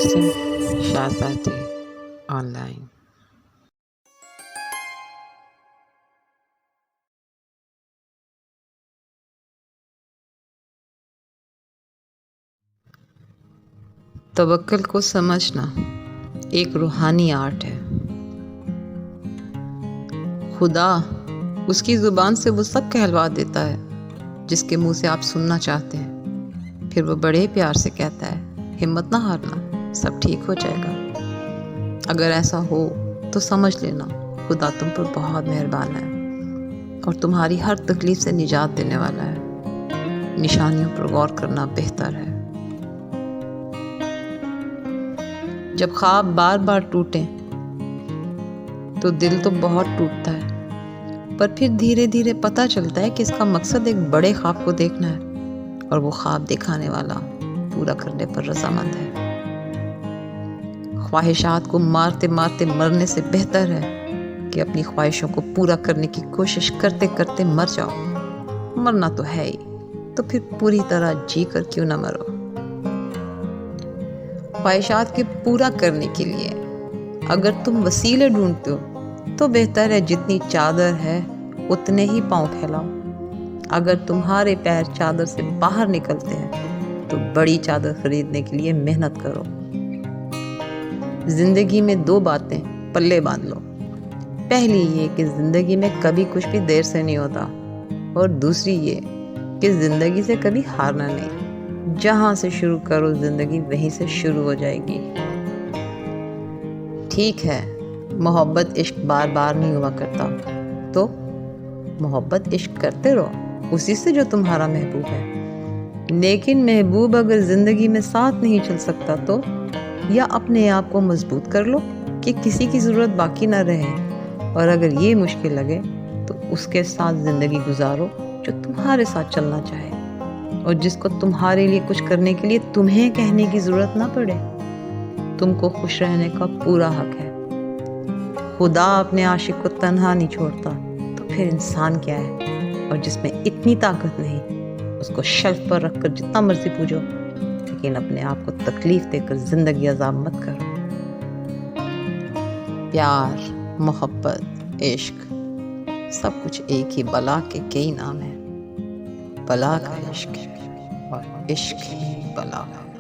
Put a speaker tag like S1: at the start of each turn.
S1: مسلم شہزادی on line. توکل کو سمجھنا ایک روحانی آرٹ ہے۔ خدا اس کی زبان سے وہ سب کہلوا دیتا ہے جس کے منہ سے آپ سننا چاہتے ہیں، پھر وہ بڑے پیار سے کہتا ہے ہمت نہ ہارنا، سب ٹھیک ہو جائے گا۔ اگر ایسا ہو تو سمجھ لینا خدا تم پر بہت مہربان ہے اور تمہاری ہر تکلیف سے نجات دینے والا ہے۔ نشانیوں پر غور کرنا بہتر ہے۔ جب خواب بار بار ٹوٹیں تو دل تو بہت ٹوٹتا ہے، پر پھر دھیرے دھیرے پتہ چلتا ہے کہ اس کا مقصد ایک بڑے خواب کو دیکھنا ہے اور وہ خواب دکھانے والا پورا کرنے پر رضامند ہے۔ خواہشات کو مارتے مارتے مرنے سے بہتر ہے کہ اپنی خواہشوں کو پورا کرنے کی کوشش کرتے کرتے مر جاؤ۔ مرنا تو ہے ہی، تو پھر پوری طرح جی کر کیوں نہ مرو۔ خواہشات کے پورا کرنے کے لیے اگر تم وسیلے ڈھونڈتے ہو تو بہتر ہے جتنی چادر ہے اتنے ہی پاؤں پھیلاؤ۔ اگر تمہارے پیر چادر سے باہر نکلتے ہیں تو بڑی چادر خریدنے کے لیے محنت کرو۔ زندگی میں دو باتیں پلے باندھ لو۔ پہلی یہ کہ زندگی میں کبھی کچھ بھی دیر سے نہیں ہوتا، اور دوسری یہ کہ زندگی سے کبھی ہارنا نہیں۔ جہاں سے شروع کرو زندگی وہیں سے شروع ہو جائے گی۔ ٹھیک ہے، محبت عشق بار بار نہیں ہوا کرتا، تو محبت عشق کرتے رہو اسی سے جو تمہارا محبوب ہے۔ لیکن محبوب اگر زندگی میں ساتھ نہیں چل سکتا تو یا اپنے آپ کو مضبوط کر لو کہ کسی کی ضرورت باقی نہ رہے، اور اگر یہ مشکل لگے تو اس کے ساتھ زندگی گزارو جو تمہارے ساتھ چلنا چاہے اور جس کو تمہارے لیے کچھ کرنے کے لیے تمہیں کہنے کی ضرورت نہ پڑے۔ تم کو خوش رہنے کا پورا حق ہے۔ خدا اپنے عاشق کو تنہا نہیں چھوڑتا، تو پھر انسان کیا ہے؟ اور جس میں اتنی طاقت نہیں، اس کو شلف پر رکھ کر جتنا مرضی پوجو، لیکن اپنے آپ کو تکلیف دے کر زندگی عذاب مت کرو۔ پیار، محبت، عشق سب کچھ ایک ہی بلا کے کئی نام ہیں۔ بلا کا عشق ہے اور عشق ہی بلا ہے۔